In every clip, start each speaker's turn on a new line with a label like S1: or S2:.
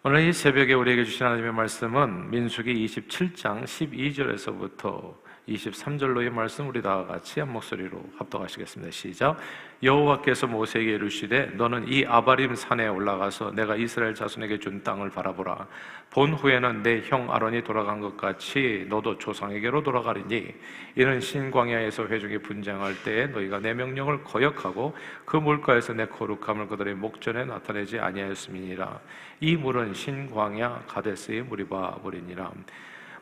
S1: 오늘 이 새벽에 우리에게 주신 하나님의 말씀은 민수기 27장 12절에서부터 23절로의 말씀, 우리 다 같이 한 목소리로 합독하시겠습니다. 시작. 여호와께서 모세에게 이르시되 너는 이 아바림 산에 올라가서 내가 이스라엘 자손에게 준 땅을 바라보라. 본 후에는 내 형 아론이 돌아간 것 같이 너도 조상에게로 돌아가리니 이는 신광야에서 회중이 분쟁할 때에 너희가 내 명령을 거역하고 그 물가에서 내 거룩함을 그들의 목전에 나타내지 아니하였음이니라. 이 물은 신광야 가데스의 물이바 물이니라.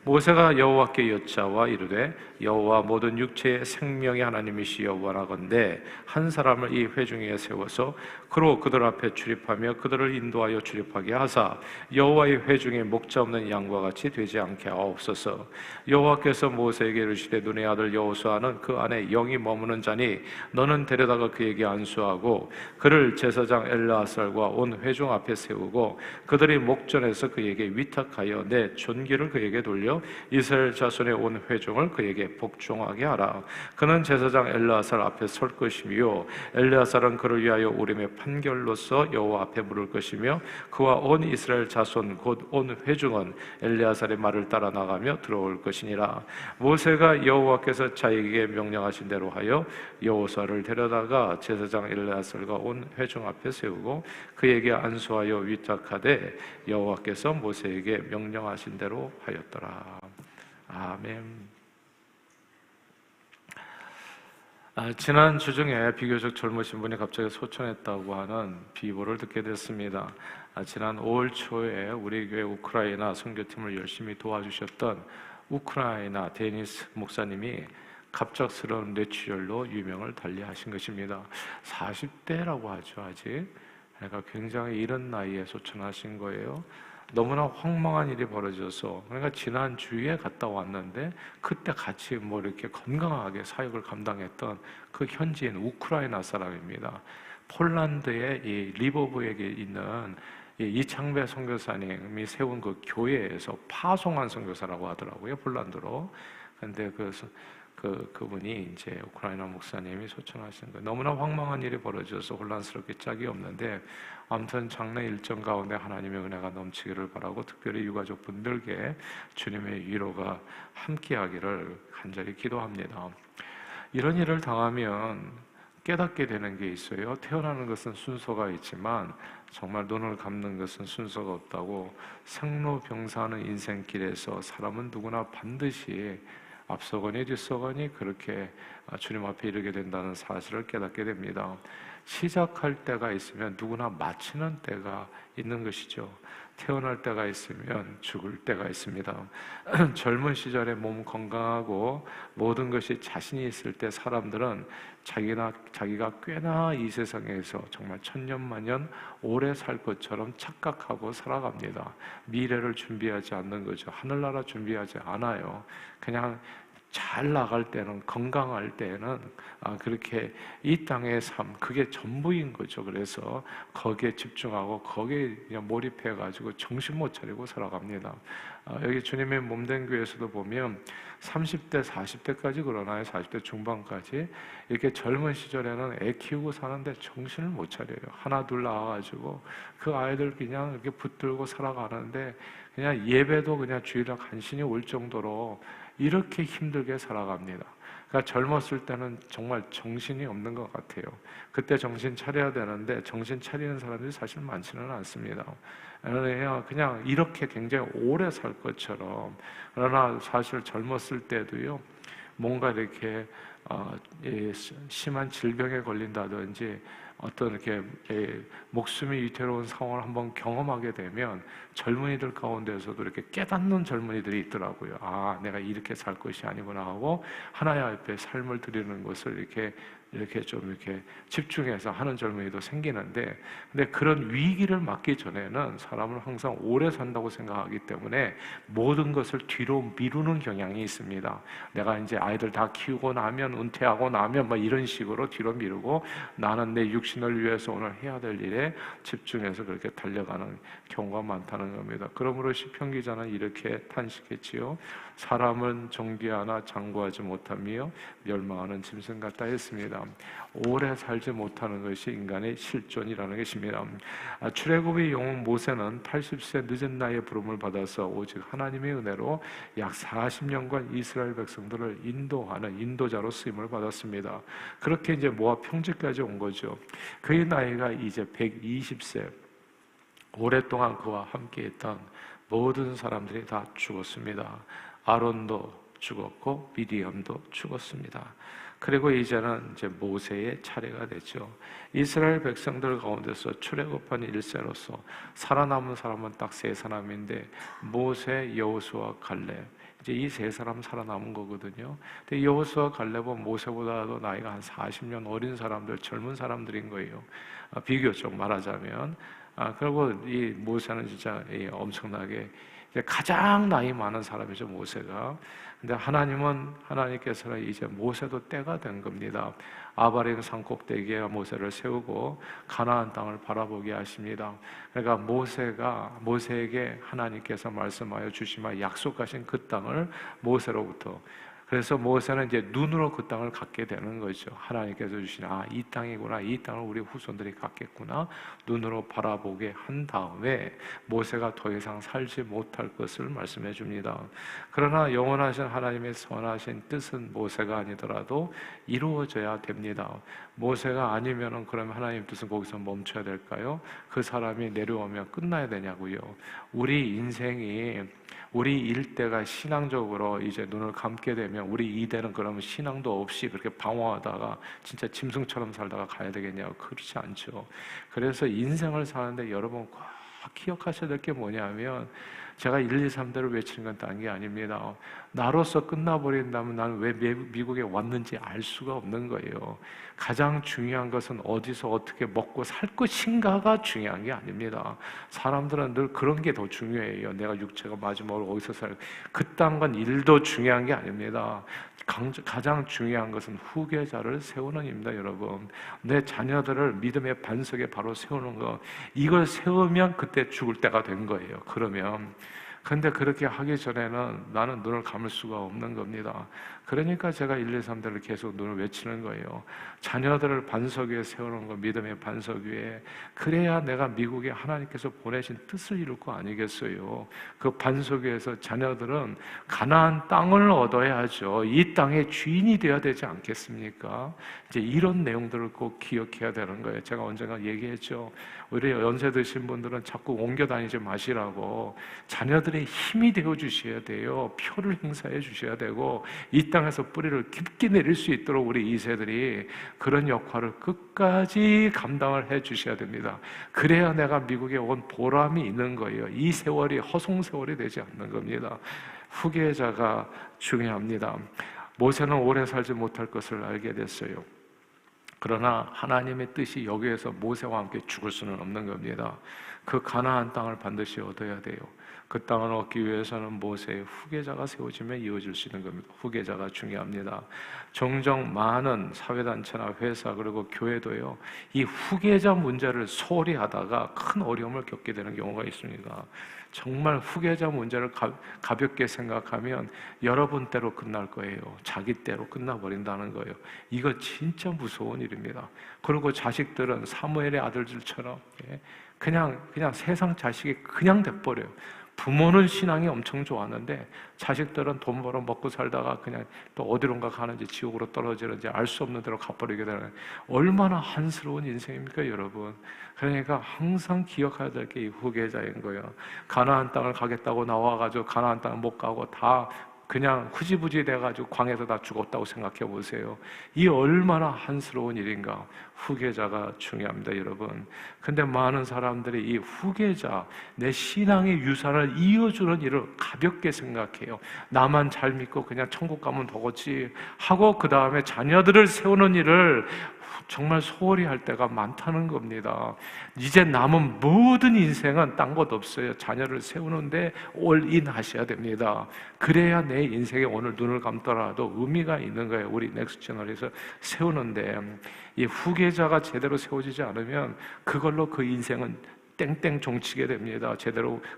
S1: 모세가 여호와께 여짜와 이르되 여호와 모든 육체의 생명의 하나님이시 여호와라건대 한 사람을 이 회중에 세워서 그로 그들 앞에 출입하며 그들을 인도하여 출입하게 하사 여호와의 회중에 목자 없는 양과 같이 되지 않게 하옵소서. 여호와께서 모세에게 이르시되 눈의 아들 여호수아는 그 안에 영이 머무는 자니 너는 데려다가 그에게 안수하고 그를 제사장 엘르아살과 온 회중 앞에 세우고 그들이 목전에서 그에게 위탁하여 내 존귀를 그에게 돌려 이스라엘 자손의 온 회중을 그에게 복종하게 하라. 그는 제사장 엘르아살 앞에 설 것이며 엘르아살은 그를 위하여 우림의 판결로서 여호와 앞에 물을 것이며 그와 온 이스라엘 자손 곧 온 회중은 엘르아살의 말을 따라 나가며 들어올 것이니라. 모세가 여호와께서 자기에게 명령하신 대로 하여 여호수아를 데려다가 제사장 엘르아살과 온 회중 앞에 세우고 그에게 안수하여 위탁하되 여호와께서 모세에게 명령하신 대로 하였더라. 아멘. 지난 주 중에 비교적 젊으신 분이 갑자기 소천했다고 하는 비보를 듣게 됐습니다. 지난 5월 초에 우리 교회 우크라이나 선교팀을 열심히 도와주셨던 우크라이나 데니스 목사님이 갑작스러운 뇌출혈로 유명을 달리하신 것입니다. 40대라고 하죠, 아직. 그러니까 굉장히 이른 나이에 소천하신 거예요. 너무나 황망한 일이 벌어져서, 그러니까 지난 주에 갔다 왔는데 그때 같이 뭐 이렇게 건강하게 사역을 감당했던 그 현지인 우크라이나 사람입니다. 폴란드의 이 리보브에 있는 이창배 선교사님이 세운 그 교회에서 파송한 선교사라고 하더라고요, 폴란드로. 근데 그분이 이제 우크라이나 목사님이 소천하신 거예요. 너무나 황망한 일이 벌어져서 혼란스럽게 짝이 없는데, 아무튼 장례 일정 가운데 하나님의 은혜가 넘치기를 바라고 특별히 유가족 분들께 주님의 위로가 함께하기를 간절히 기도합니다. 이런 일을 당하면 깨닫게 되는 게 있어요. 태어나는 것은 순서가 있지만 정말 눈을 감는 것은 순서가 없다고. 생로병사하는 인생길에서 사람은 누구나 반드시 앞서거니 뒤서거니 그렇게 주님 앞에 이르게 된다는 사실을 깨닫게 됩니다. 시작할 때가 있으면 누구나 마치는 때가 있는 것이죠. 태어날 때가 있으면 죽을 때가 있습니다. 젊은 시절에 몸 건강하고 모든 것이 자신이 있을 때 사람들은 자기가 꽤나 이 세상에서 정말 천년만년 오래 살 것처럼 착각하고 살아갑니다. 미래를 준비하지 않는 거죠. 하늘나라 준비하지 않아요. 그냥 잘 나갈 때는, 건강할 때는 그렇게 이 땅의 삶, 그게 전부인 거죠. 그래서 거기에 집중하고 거기에 그냥 몰입해가지고 정신 못 차리고 살아갑니다. 여기 주님의 몸된 교회에서도 보면 30대, 40대까지 그러나요? 40대 중반까지 이렇게 젊은 시절에는 애 키우고 사는데 정신을 못 차려요. 하나 둘 낳아가지고 그 아이들 그냥 이렇게 붙들고 살아가는데 그냥 예배도 그냥 주일에 간신히 올 정도로 이렇게 힘들게 살아갑니다. 그러니까 젊었을 때는 정말 정신이 없는 것 같아요. 그때 정신 차려야 되는데 정신 차리는 사람들이 사실 많지는 않습니다. 그냥 이렇게 굉장히 오래 살 것처럼. 그러나 사실 젊었을 때도요, 뭔가 이렇게 심한 질병에 걸린다든지 어떤 이렇게 목숨이 위태로운 상황을 한번 경험하게 되면 젊은이들 가운데서도 이렇게 깨닫는 젊은이들이 있더라고요. 아, 내가 이렇게 살 것이 아니구나 하고 하나님 앞에 삶을 드리는 것을 이렇게 좀 이렇게 집중해서 하는 젊은이도 생기는데, 근데 그런 위기를 맞기 전에는 사람은 항상 오래 산다고 생각하기 때문에 모든 것을 뒤로 미루는 경향이 있습니다. 내가 이제 아이들 다 키우고 나면, 은퇴하고 나면 뭐 이런 식으로 뒤로 미루고 나는 내 육신을 위해서 오늘 해야 될 일에 집중해서 그렇게 달려가는 경우가 많다는 겁니다. 그러므로 시편 기자는 이렇게 탄식했지요. 사람은 정죄하나 장구하지 못하며 멸망하는 짐승 같다 했습니다. 오래 살지 못하는 것이 인간의 실존이라는 것입니다. 출애굽의 영웅 모세는 80세 늦은 나이에 부름을 받아서 오직 하나님의 은혜로 약 40년간 이스라엘 백성들을 인도하는 인도자로 쓰임을 받았습니다. 그렇게 이제 모압 평지까지 온 거죠. 그의 나이가 이제 120세. 오랫동안 그와 함께했던 모든 사람들이 다 죽었습니다. 아론도 죽었고 미디엄도 죽었습니다. 그리고 이제는 이제 모세의 차례가 됐죠. 이스라엘 백성들 가운데서 출애굽한 1세로서 살아남은 사람은 딱 3사람인데 모세, 여호수아, 갈렙, 이제 이 3사람 살아남은 거거든요. 근데 여호수아, 갈렙은 모세보다도 나이가 한 40년 어린 사람들, 젊은 사람들인 거예요. 비교적 말하자면. 그리고 이 모세는 진짜 엄청나게 가장 나이 많은 사람이죠, 모세가. 근데 하나님께서는 이제 모세도 때가 된 겁니다. 아바림 산 꼭대기에 모세를 세우고 가나안 땅을 바라보게 하십니다. 그러니까 모세에게 하나님께서 말씀하여 주시며 약속하신 그 땅을 모세로부터, 그래서 모세는 이제 눈으로 그 땅을 갖게 되는 거죠. 하나님께서 주신 이 땅이구나, 이 땅을 우리 후손들이 갖겠구나, 눈으로 바라보게 한 다음에 모세가 더 이상 살지 못할 것을 말씀해 줍니다. 그러나 영원하신 하나님의 선하신 뜻은 모세가 아니더라도 이루어져야 됩니다. 모세가 아니면은 그러면 하나님 뜻은 거기서 멈춰야 될까요? 그 사람이 내려오면 끝나야 되냐고요. 우리 인생이, 우리 일대가 신앙적으로 이제 눈을 감게 되면 우리 이대는 그러면 신앙도 없이 그렇게 방황하다가 진짜 짐승처럼 살다가 가야 되겠냐고. 그렇지 않죠. 그래서 인생을 사는데 여러분 꼭 기억하셔야 될 게 뭐냐면, 제가 1, 2, 3대를 외치는 건 딴 게 아닙니다. 나로서 끝나버린다면 나는 왜 미국에 왔는지 알 수가 없는 거예요. 가장 중요한 것은 어디서 어떻게 먹고 살 것인가가 중요한 게 아닙니다. 사람들은 늘 그런 게 더 중요해요. 내가 육체가 마지막으로 어디서 살, 그딴 건 일도 중요한 게 아닙니다. 가장 중요한 것은 후계자를 세우는 입니다, 여러분. 내 자녀들을 믿음의 반석에 바로 세우는 거, 이걸 세우면 그때 죽을 때가 된 거예요. 근데 그렇게 하기 전에는 나는 눈을 감을 수가 없는 겁니다. 그러니까 제가 1, 2, 3대를 계속 눈을 외치는 거예요. 자녀들을 반석 위에 세우는 거, 믿음의 반석 위에. 그래야 내가 미국에 하나님께서 보내신 뜻을 이룰 거 아니겠어요. 그 반석 위에서 자녀들은 가나안 땅을 얻어야죠. 이 땅의 주인이 되어야 되지 않겠습니까? 이제 이런 내용들을 꼭 기억해야 되는 거예요. 제가 언젠가 얘기했죠. 우리 연세 드신 분들은 자꾸 옮겨 다니지 마시라고. 자녀들의 힘이 되어 주셔야 돼요. 표를 행사해 주셔야 되고, 이 땅에서 뿌리를 깊게 내릴 수 있도록 우리 2세들이 그런 역할을 끝까지 감당을 해 주셔야 됩니다. 그래야 내가 미국에 온 보람이 있는 거예요. 이 세월이 허송세월이 되지 않는 겁니다. 후계자가 중요합니다. 모세는 오래 살지 못할 것을 알게 됐어요. 그러나 하나님의 뜻이 여기에서 모세와 함께 죽을 수는 없는 겁니다. 그 가나안 땅을 반드시 얻어야 돼요. 그 땅을 얻기 위해서는 모세의 후계자가 세워지면 이어질 수 있는 겁니다. 후계자가 중요합니다. 종종 많은 사회단체나 회사 그리고 교회도요, 이 후계자 문제를 소홀히 하다가 큰 어려움을 겪게 되는 경우가 있습니다. 정말 후계자 문제를 가볍게 생각하면 여러분 때로 끝날 거예요. 자기 때로 끝나버린다는 거예요. 이거 진짜 무서운 일입니다. 그리고 자식들은 사무엘의 아들들처럼 그냥 세상 자식이 그냥 돼버려요. 부모는 신앙이 엄청 좋았는데 자식들은 돈 벌어 먹고 살다가 그냥 또 어디론가 가는지 지옥으로 떨어지는지 알 수 없는 데로 가버리게 되는, 얼마나 한스러운 인생입니까, 여러분? 그러니까 항상 기억해야 될 게 이 후계자인 거예요. 가나안 땅을 가겠다고 나와가지고 가나안 땅을 못 가고 다 그냥 흐지부지 돼가지고 광에서 다 죽었다고 생각해 보세요. 이 얼마나 한스러운 일인가. 후계자가 중요합니다, 여러분. 근데 많은 사람들이 이 후계자, 내 신앙의 유산을 이어주는 일을 가볍게 생각해요. 나만 잘 믿고 그냥 천국 가면 되겠지 하고 그 다음에 자녀들을 세우는 일을 정말 소홀히 할 때가 많다는 겁니다. 이제 남은 모든 인생은 딴 것 없어요. 자녀를 세우는데 올인 하셔야 됩니다. 그래야 내 인생에 오늘 눈을 감더라도 의미가 있는 거예요. 우리 넥스트 채널에서 세우는데 이 후계자가 제대로 세워지지 않으면 그걸로 그 인생은 땡땡 종치게 됩니다.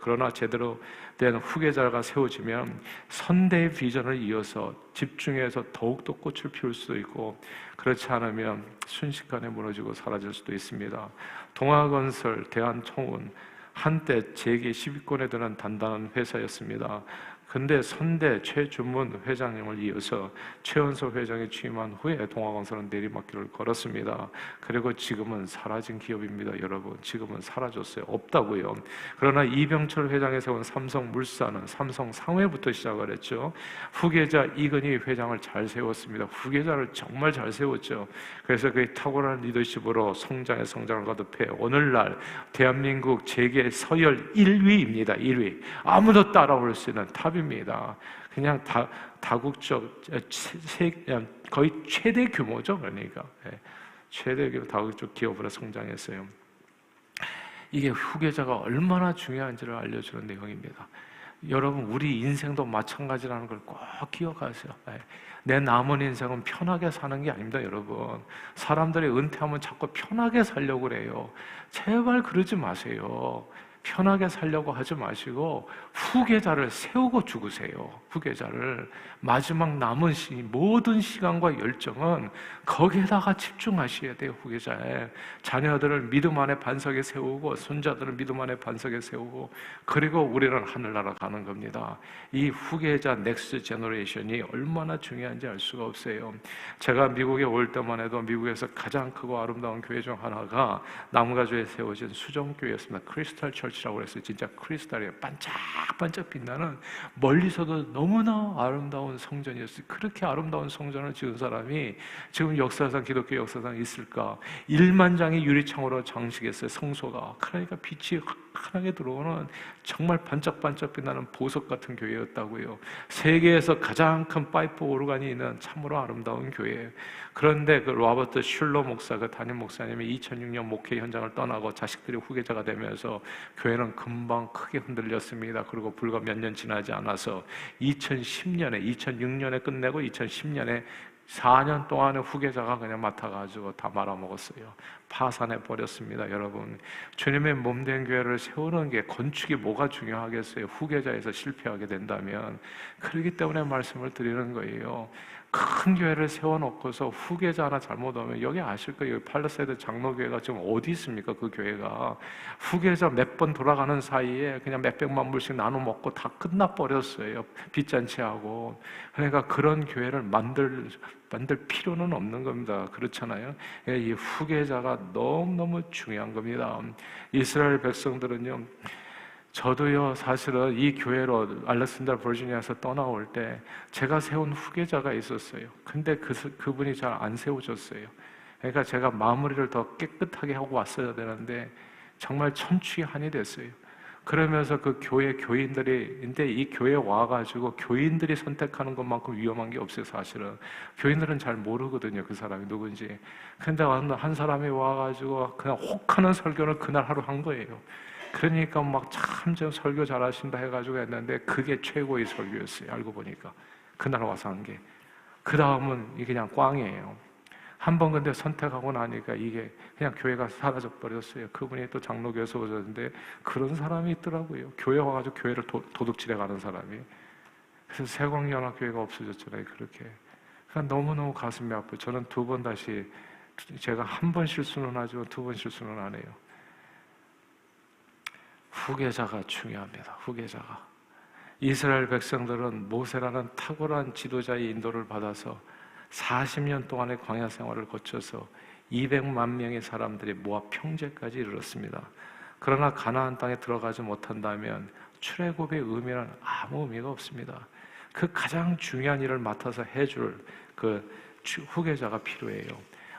S1: 그러나 제대로 된 후계자가 세워지면 선대의 비전을 이어서 집중해서 더욱더 꽃을 피울 수도 있고, 그렇지 않으면 순식간에 무너지고 사라질 수도 있습니다. 동아건설, 대한통운, 한때 재계 10위권에 드는 단단한 회사였습니다. 근데 선대 최준문 회장님을 이어서 최연소 회장이 취임한 후에 동아건설은 내리막길을 걸었습니다. 그리고 지금은 사라진 기업입니다. 여러분, 지금은 사라졌어요. 없다고요. 그러나 이병철 회장이 세운 삼성물산은 삼성 상회부터 시작을 했죠. 후계자 이건희 회장을 잘 세웠습니다. 후계자를 정말 잘 세웠죠. 그래서 그의 탁월한 리더십으로 성장에 성장을 거듭해 오늘날 대한민국 재계 서열 1위입니다. 1위. 아무도 따라올 수 있는 탑입니다. 그냥 다국적 거의 최대 규모죠. 그러니까 최대 규모 다국적 기업으로 성장했어요. 이게 후계자가 얼마나 중요한지를 알려주는 내용입니다. 여러분, 우리 인생도 마찬가지라는 걸 꼭 기억하세요. 내 남은 인생은 편하게 사는 게 아닙니다, 여러분. 사람들이 은퇴하면 자꾸 편하게 살려고 그래요. 제발 그러지 마세요. 편하게 살려고 하지 마시고 후계자를 세우고 죽으세요. 후계자를. 마지막 남은 모든 시간과 열정은 거기에다가 집중하셔야 돼요. 후계자에. 자녀들을 믿음 안에 반석에 세우고 손자들을 믿음 안에 반석에 세우고, 그리고 우리는 하늘나라 가는 겁니다. 이 후계자 넥스트 제너레이션이 얼마나 중요한지 알 수가 없어요. 제가 미국에 올 때만 해도 미국에서 가장 크고 아름다운 교회 중 하나가 남가주에 세워진 수정교회였습니다. 크리스탈 철치라고 해서 진짜 크리스탈이에요. 반짝반짝 빛나는, 멀리서도 너무나 아름다운 성전이었어요. 그렇게 아름다운 성전을 지은 사람이 지금 역사상, 기독교 역사상 있을까? 1만 장의 유리창으로 장식했어요. 성소가. 그러니까 빛이 환하게 들어오는 정말 반짝반짝 빛나는 보석 같은 교회였다고요. 세계에서 가장 큰 파이프 오르간이 있는 참으로 아름다운 교회. 그런데 그 로버트 슐러 목사, 그 담임 목사님이 2006년 목회 현장을 떠나고 자식들이 후계자가 되면서 교회는 금방 크게 흔들렸습니다. 그리고 불과 몇 년 지나지 않아서 2006년에 끝내고 2010년에 4년 동안의 후계자가 그냥 맡아가지고 다 말아먹었어요. 파산해 버렸습니다. 여러분, 주님의 몸된 교회를 세우는 게 건축이 뭐가 중요하겠어요? 후계자에서 실패하게 된다면. 그렇기 때문에 말씀을 드리는 거예요. 큰 교회를 세워놓고서 후계자 하나 잘못하면, 여기 아실 거예요. 팔레세드 장로교회가 지금 어디 있습니까? 그 교회가 후계자 몇 번 돌아가는 사이에 그냥 몇백만 불씩 나눠 먹고 다 끝나버렸어요. 빚잔치하고. 그러니까 그런 교회를 만들 필요는 없는 겁니다. 그렇잖아요. 이 후계자가 너무너무 중요한 겁니다. 이스라엘 백성들은요, 저도요, 사실은 이 교회로 알렉산드라 버지니아에서 떠나올 때 제가 세운 후계자가 있었어요. 근데 그분이 잘 안 세워졌어요. 그러니까 제가 마무리를 더 깨끗하게 하고 왔어야 되는데 정말 천추한이 됐어요. 그러면서 그 교회 교인들이, 근데 이 교회에 와가지고 교인들이 선택하는 것만큼 위험한 게 없어요, 사실은. 교인들은 잘 모르거든요, 그 사람이 누군지. 근데 한 사람이 와가지고 그냥 혹하는 설교를 그날 하루 한 거예요. 그러니까 막 참 설교 잘하신다 해가지고 했는데 그게 최고의 설교였어요. 알고 보니까 그날 와서 한 게. 그 다음은 이게 그냥 꽝이에요. 한 번 근데 선택하고 나니까 이게 그냥 교회가 사라져 버렸어요. 그분이 또 장로교에서 오셨는데 그런 사람이 있더라고요. 교회 와가지고 교회를 도둑질해 가는 사람이. 그래서 세광연합교회가 없어졌잖아요. 그렇게. 그러니까 너무너무 가슴이 아파요. 저는 두 번 다시, 제가 한 번 실수는 하지만 두 번 실수는 안 해요. 후계자가 중요합니다. 후계자가. 이스라엘 백성들은 모세라는 탁월한 지도자의 인도를 받아서 40년 동안의 광야 생활을 거쳐서 200만 명의 사람들이 모압 평지까지 이르렀습니다. 그러나 가나안 땅에 들어가지 못한다면 출애굽의 의미는 아무 의미가 없습니다. 그 가장 중요한 일을 맡아서 해줄 그 후계자가 필요해요.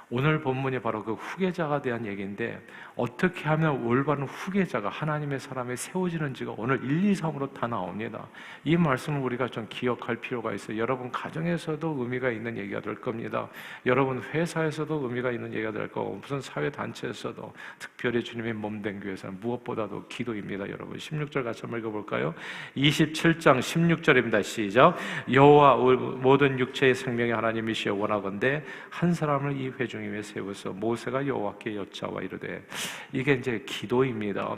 S1: 오늘 본문이 바로 그 후계자가 대한 얘기인데, 어떻게 하면 올바른 후계자가 하나님의 사람에 세워지는지가 오늘 1, 2, 3으로 다 나옵니다. 이 말씀을 우리가 좀 기억할 필요가 있어요. 여러분 가정에서도 의미가 있는 얘기가 될 겁니다. 여러분 회사에서도 의미가 있는 얘기가 될 거고, 무슨 사회단체에서도, 특별히 주님의 몸된 교회에서는 무엇보다도 기도입니다. 여러분 16절 같이 한번 읽어볼까요? 27장 16절입니다. 시작. 여호와 모든 육체의 생명의 하나님이시여 원하건대 한 사람을 이 회중 회중 위에 세워서 모세가 여호와께 여짜와 이르되, 이게 이제 기도입니다.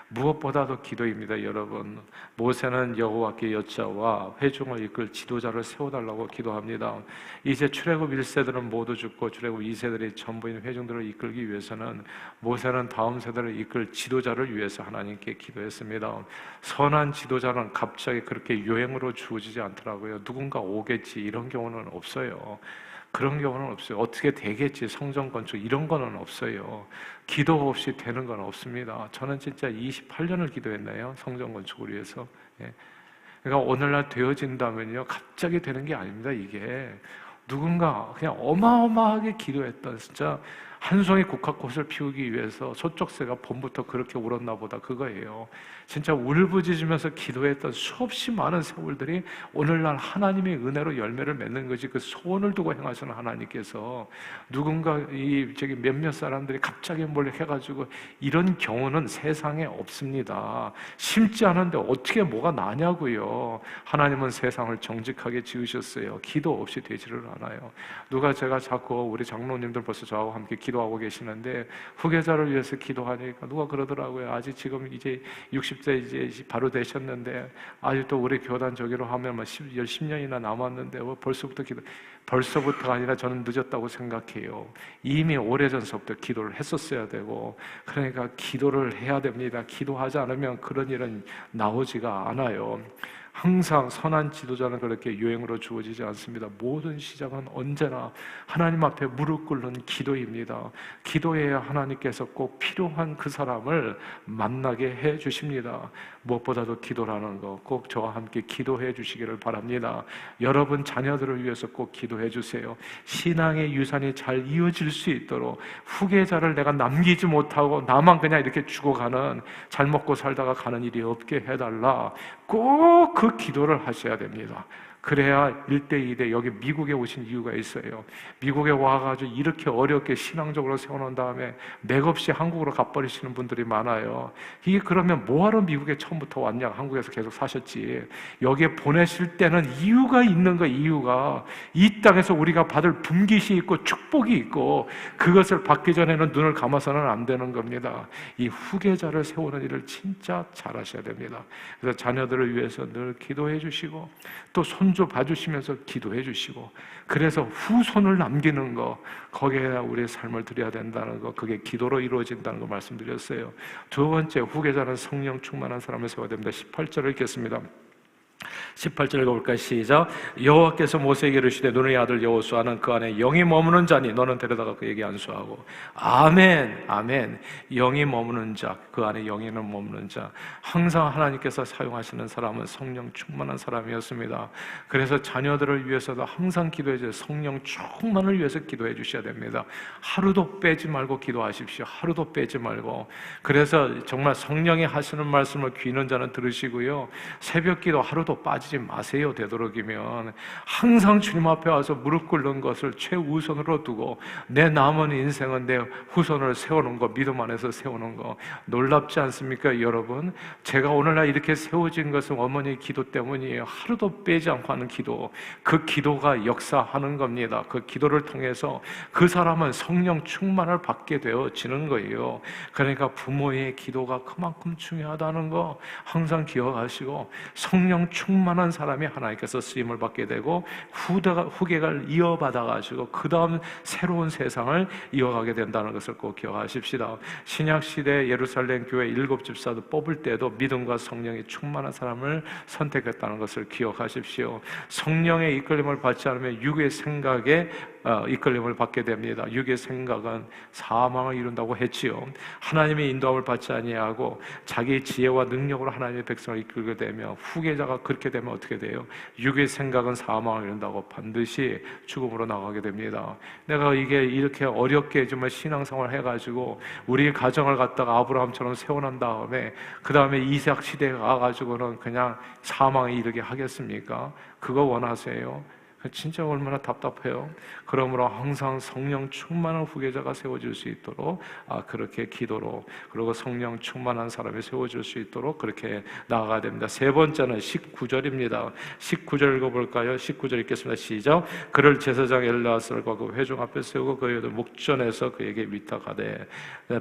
S1: 무엇보다도 기도입니다, 여러분. 모세는 여호와께 여짜와 회중을 이끌 지도자를 세워달라고 기도합니다. 이제 출애굽 1세들은 모두 죽고 출애굽 2세들이 전부인 회중들을 이끌기 위해서는 모세는 다음 세대를 이끌 지도자를 위해서 하나님께 기도했습니다. 선한 지도자는 갑자기 그렇게 유행으로 주어지지 않더라고요. 누군가 오겠지 이런 경우는 없어요. 그런 경우는 없어요. 어떻게 되겠지, 성전 건축 이런 거는 없어요. 기도 없이 되는 건 없습니다. 저는 진짜 28년을 기도했나요? 성전 건축을 위해서. 예. 그러니까 오늘날 되어진다면요, 갑자기 되는 게 아닙니다. 이게 누군가 그냥 어마어마하게 기도했던, 진짜 한 송이 국화꽃을 피우기 위해서 소쩍새가 봄부터 그렇게 울었나 보다, 그거예요. 진짜 울부짖으면서 기도했던 수없이 많은 세월들이 오늘날 하나님의 은혜로 열매를 맺는 거지, 그 소원을 두고 행하시는 하나님께서 누군가 몇몇 사람들이 갑자기 뭘 해가지고 이런 경우는 세상에 없습니다. 심지 않은데 어떻게 뭐가 나냐고요. 하나님은 세상을 정직하게 지으셨어요. 기도 없이 되지를 않아요. 제가 자꾸 우리 장로님들 벌써 저하고 함께 기도하고 계시는데, 후계자를 위해서 기도하니까 누가 그러더라고요. 아직 지금 이제 60세 이제 바로 되셨는데 아직도 우리 교단 저기로 하면 10년이나 남았는데 벌써부터가 아니라 저는 늦었다고 생각해요. 이미 오래전서부터 기도를 했었어야 되고, 그러니까 기도를 해야 됩니다. 기도하지 않으면 그런 일은 나오지가 않아요. 항상 선한 지도자는 그렇게 유행으로 주어지지 않습니다. 모든 시작은 언제나 하나님 앞에 무릎 꿇는 기도입니다. 기도해야 하나님께서 꼭 필요한 그 사람을 만나게 해 주십니다. 무엇보다도 기도라는 거 꼭 저와 함께 기도해 주시기를 바랍니다. 여러분 자녀들을 위해서 꼭 기도해 주세요. 신앙의 유산이 잘 이어질 수 있도록 후계자를 내가 남기지 못하고 나만 그냥 이렇게 죽어가는, 잘 먹고 살다가 가는 일이 없게 해달라. 꼭 그 기도를 하셔야 됩니다. 그래야 1대 2대 여기 미국에 오신 이유가 있어요. 미국에 와가지고 이렇게 어렵게 신앙적으로 세워놓은 다음에 맥없이 한국으로 가버리시는 분들이 많아요. 이게 그러면 뭐하러 미국에 처음부터 왔냐, 한국에서 계속 사셨지. 여기에 보내실 때는 이유가 있는 거예요. 이유가 이 땅에서 우리가 받을 분깃이 있고 축복이 있고, 그것을 받기 전에는 눈을 감아서는 안 되는 겁니다. 이 후계자를 세우는 일을 진짜 잘하셔야 됩니다. 그래서 자녀들을 위해서 늘 기도해 주시고, 또 손주 봐주시면서 기도해 주시고, 그래서 후손을 남기는 거, 거기에 우리의 삶을 드려야 된다는 거, 그게 기도로 이루어진다는 거 말씀드렸어요. 두 번째, 후계자는 성령 충만한 사람을 세워야 됩니다. 18절을 읽겠습니다. 18절 읽어볼까요? 시작. 여호와께서 모세에게 이르시되 너의 아들 여호수아는 그 안에 영이 머무는 자니 너는 데려다가 그에게 안수하고. 아멘, 아멘. 영이 머무는 자, 그 안에 영이는 머무는 자. 항상 하나님께서 사용하시는 사람은 성령 충만한 사람이었습니다. 그래서 자녀들을 위해서도 항상 기도해 주세요. 성령 충만을 위해서 기도해 주셔야 됩니다. 하루도 빼지 말고 기도하십시오. 하루도 빼지 말고. 그래서 정말 성령이 하시는 말씀을 귀 있는 자는 들으시고요, 새벽 기도 하루도 빠지지 마세요. 되도록이면 항상 주님 앞에 와서 무릎 꿇는 것을 최우선으로 두고, 내 남은 인생은 내 후손을 세우는 거, 믿음 안에서 세우는 거. 놀랍지 않습니까, 여러분? 제가 오늘날 이렇게 세워진 것은 어머니의 기도 때문이에요. 하루도 빼지 않고 하는 기도, 그 기도가 역사하는 겁니다. 그 기도를 통해서 그 사람은 성령 충만을 받게 되어지는 거예요. 그러니까 부모의 기도가 그만큼 중요하다는 거 항상 기억하시고, 성령 충만한 사람이 하나님께서 쓰임을 받게 되고 후계가 이어받아가지고 그 다음 새로운 세상을 이어가게 된다는 것을 꼭 기억하십시다. 신약시대 예루살렘 교회 7 집사도 뽑을 때도 믿음과 성령이 충만한 사람을 선택했다는 것을 기억하십시오. 성령의 이끌림을 받지 않으면 육의 생각에 이끌림을 받게 됩니다. 육의 생각은 사망을 이룬다고 했지요. 하나님의 인도함을 받지 아니하고 자기 지혜와 능력으로 하나님의 백성을 이끌게 되면, 후계자가 그렇게 되면 어떻게 돼요? 육의 생각은 사망을 이룬다고 반드시 죽음으로 나가게 됩니다. 내가 이게 이렇게 어렵게 정말 신앙생활을 해가지고 우리 가정을 갖다가 아브라함처럼 세워난 다음에 그 다음에 이삭 시대에 가가지고는 그냥 사망에 이르게 하겠습니까? 그거 원하세요? 진짜 얼마나 답답해요. 그러므로 항상 성령 충만한 후계자가 세워질 수 있도록 그렇게 기도로, 그리고 성령 충만한 사람이 세워질 수 있도록 그렇게 나아가야 됩니다. 세 번째는 19절입니다. 19절 읽어볼까요? 19절 읽겠습니다. 시작. 그를 제사장 엘르아살과 그 회중 앞에 세우고 그의 목전에서 그에게 위탁하되.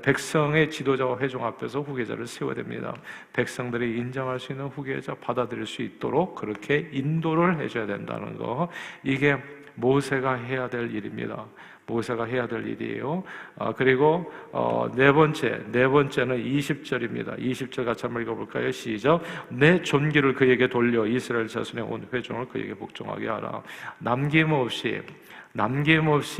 S1: 백성의 지도자와 회중 앞에서 후계자를 세워야 됩니다. 백성들이 인정할 수 있는 후계자, 받아들일 수 있도록 그렇게 인도를 해줘야 된다는 거, 이게 모세가 해야 될 일입니다. 모세가 해야 될 일이에요. 그리고 네 번째는 20절입니다. 20절 같이 한번 읽어볼까요? 시작. 내 존귀를 그에게 돌려 이스라엘 자손의 온 회중을 그에게 복종하게 하라. 남김없이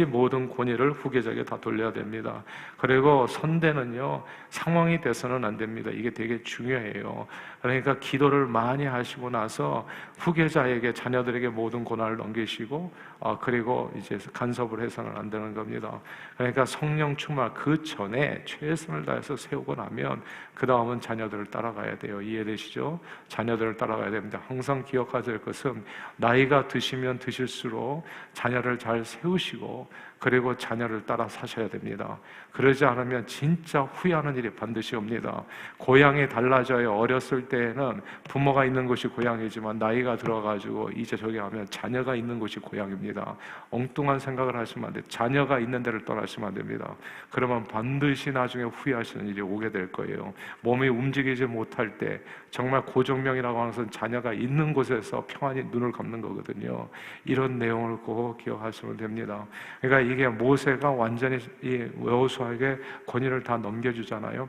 S1: 모든 권위를 후계자에게 다 돌려야 됩니다. 그리고 선대는요, 상황이 돼서는 안 됩니다. 이게 되게 중요해요. 그러니까 기도를 많이 하시고 나서 후계자에게, 자녀들에게 모든 권한을 넘기시고, 그리고 이제 간섭을 해서는 안 되는 겁니다. 그러니까 성령 충만, 그 전에 최선을 다해서 세우고 나면 그 다음은 자녀들을 따라가야 돼요. 이해되시죠? 자녀들을 따라가야 됩니다. 항상 기억하셔야 될 것은, 나이가 드시면 드실수록 자녀를 잘 세우시고 그리고 자녀를 따라 사셔야 됩니다. 그러지 않으면 진짜 후회하는 일이 반드시 옵니다. 고향이 달라져요. 어렸을 때에는 부모가 있는 곳이 고향이지만 나이가 들어가지고 이제 저기 하면 자녀가 있는 곳이 고향입니다. 엉뚱한 생각을 하시면 안 돼요. 자녀가 있는 데를 떠나시면 안 됩니다. 그러면 반드시 나중에 후회하시는 일이 오게 될 거예요. 몸이 움직이지 못할 때, 정말 고정명이라고 하는 것은 자녀가 있는 곳에서 평안히 눈을 감는 거거든요. 이런 내용을 꼭 기억하시면 됩니다. 그러니까 이게 모세가 완전히 이 여호수아에게 권위를 다 넘겨주잖아요.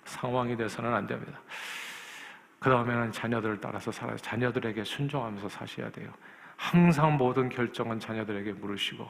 S1: 상황이 돼서는 안 됩니다. 그 다음에는 자녀들을 따라서 살아요. 자녀들에게 순종하면서 사셔야 돼요. 항상 모든 결정은 자녀들에게 물으시고,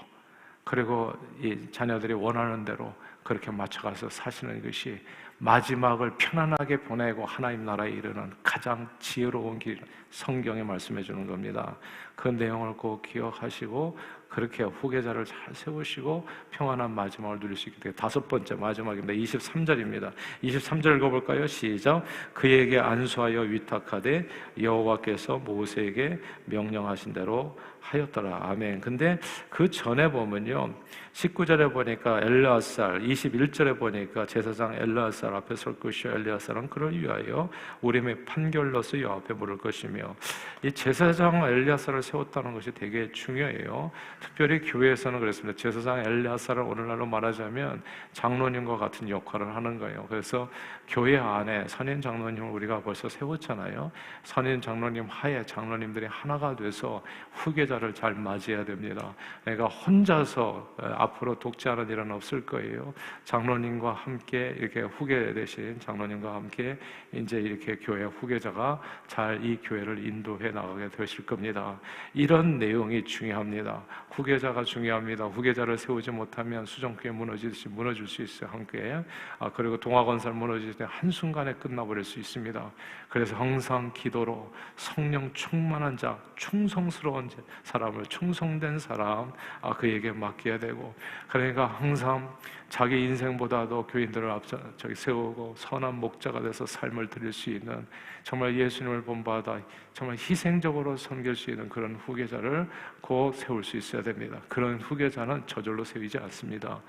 S1: 그리고 이 자녀들이 원하는 대로 그렇게 맞춰가서 사시는 것이 마지막을 편안하게 보내고 하나님 나라에 이르는 가장 지혜로운 길, 성경이 말씀해 주는 겁니다. 그 내용을 꼭 기억하시고 그렇게 후계자를 잘 세우시고 평안한 마지막을 누릴 수 있게 돼요. 다섯 번째, 마지막입니다. 23절입니다. 23절 읽어볼까요? 시작. 그에게 안수하여 위탁하되 여호와께서 모세에게 명령하신 대로 하였더라. 아멘. 근데 그 전에 보면요, 19절에 보니까 엘르아살, 21절에 보니까 제사장 엘르아살 앞에 설 것이요 엘르아살은 그를 위하여 우림의 판결로서 여호와 앞에 물을 것이며, 이 제사장 엘르아살을 세웠다는 것이 되게 중요해요. 특별히 교회에서는 그랬습니다. 제사장 엘르아살은 오늘날로 말하자면 장로님과 같은 역할을 하는 거예요. 그래서 교회 안에 선인 장로님을 우리가 벌써 세웠잖아요. 선인 장로님 하에 장로님들이 하나가 돼서 후계자를 잘 맞이해야 됩니다. 그러니까 혼자서 앞으로 독재하는 일은 없을 거예요. 장로님과 함께 이렇게 후계 대신 장로님과 함께 이제 이렇게 교회 후계자가 잘 이 교회를 인도해 나가게 되실 겁니다. 이런 내용이 중요합니다. 후계자가 중요합니다. 후계자를 세우지 못하면 수정교회 무너지듯이 무너질 수 있어요. 함께. 그리고 동아건설 무너질 때 한순간에 끝나버릴 수 있습니다. 그래서 항상 기도로 성령 충만한 자, 충성스러운 사람을, 충성된 사람, 그에게 맡겨야 되고, 그러니까 항상 자기 인생보다도 교인들을 세우고 선한 목자가 돼서 삶을 드릴 수 있는, 정말 예수님을 본받아 정말 희생적으로 섬길 수 있는 그런 후계자를 꼭 세울 수 있어야 됩니다. 그런 후계자는 저절로 세우지 않습니다.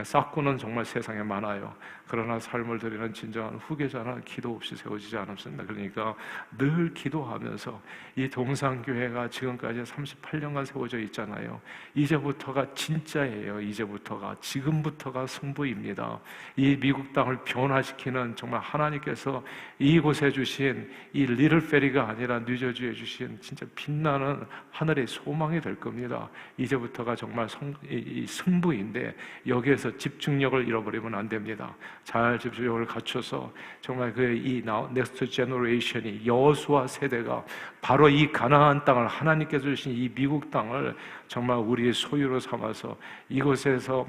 S1: 싹구는 정말 세상에 많아요. 그러나 삶을 드리는 진정한 후계자는 기도 없이 세워지지 않습니다. 그러니까 늘 기도하면서, 이 동산교회가 지금까지 38년간 세워져 있잖아요. 이제부터가 진짜예요. 이제부터가, 지금부터가 승부입니다. 이 미국 땅을 변화시키는, 정말 하나님께서 이곳에 주신 이 리틀 페리가 아니라 뉴저지에 주신 진짜 빛나는 하늘의 소망이 될 겁니다. 이제부터가 정말 이 승부인데, 여기에서 집중력을 잃어버리면 안 됩니다. 잘 집중력을 갖춰서 정말 이 넥스트 제너레이션이, 여호수아 세대가 바로 이 가나안 땅을, 하나님께서 주신 이 미국 땅을 정말 우리의 소유로 삼아서 이곳에서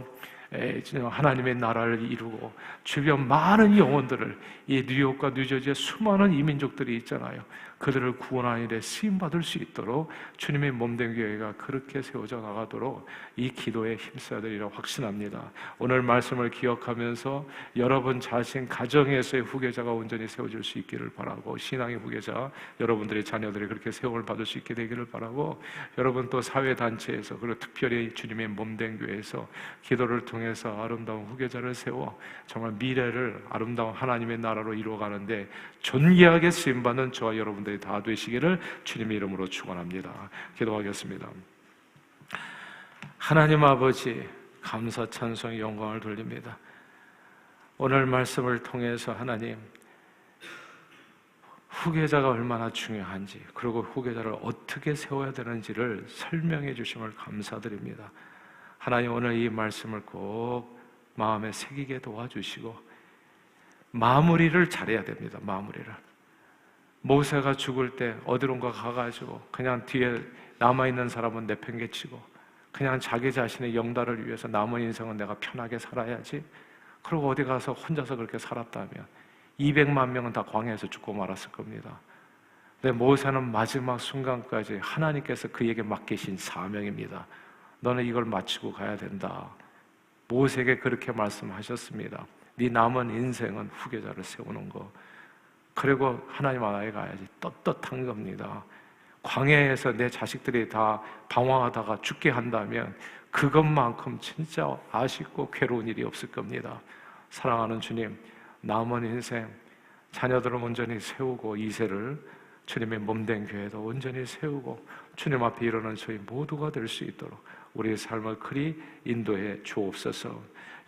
S1: 하나님의 나라를 이루고 주변 많은 영혼들을, 이 뉴욕과 뉴저지에 수많은 이민족들이 있잖아요. 그들을 구원하는 일에 쓰임받을 수 있도록 주님의 몸된 교회가 그렇게 세워져 나가도록 이 기도에 힘써야 되리라 확신합니다. 오늘 말씀을 기억하면서 여러분 자신 가정에서의 후계자가 온전히 세워질 수 있기를 바라고, 신앙의 후계자 여러분들의 자녀들이 그렇게 세움을 받을 수 있게 되기를 바라고, 여러분 또 사회단체에서, 그리고 특별히 주님의 몸된 교회에서 기도를 통해서 아름다운 후계자를 세워 정말 미래를 아름다운 하나님의 나라로 이루어가는데 존귀하게 쓰임받는 저와 여러분들이 다 되시기를 주님의 이름으로 축원합니다. 기도하겠습니다. 하나님 아버지, 감사 찬송 영광을 돌립니다. 오늘 말씀을 통해서 하나님, 후계자가 얼마나 중요한지, 그리고 후계자를 어떻게 세워야 되는지를 설명해 주심을 감사드립니다. 하나님, 오늘 이 말씀을 꼭 마음에 새기게 도와주시고 마무리를 잘해야 됩니다. 마무리를. 모세가 죽을 때 어디론가 가가지고 그냥 뒤에 남아있는 사람은 내팽개치고 그냥 자기 자신의 영달을 위해서 남은 인생은 내가 편하게 살아야지, 그리고 어디 가서 혼자서 그렇게 살았다면 200만 명은 다 광야에서 죽고 말았을 겁니다. 근데 모세는 마지막 순간까지 하나님께서 그에게 맡기신 사명입니다. 너는 이걸 마치고 가야 된다. 모세에게 그렇게 말씀하셨습니다. 네 남은 인생은 후계자를 세우는 거. 그리고 하나님 나라에 가야지. 떳떳한 겁니다. 광야에서 내 자식들이 다 방황하다가 죽게 한다면 그것만큼 진짜 아쉽고 괴로운 일이 없을 겁니다. 사랑하는 주님, 남은 인생 자녀들을 온전히 세우고, 이세를 주님의 몸된 교회도 온전히 세우고 주님 앞에 이르는 저희 모두가 될 수 있도록 우리의 삶을 그리 인도해 주옵소서.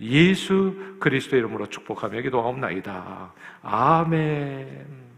S1: 예수 그리스도 이름으로 축복하며 기도하옵나이다. 아멘.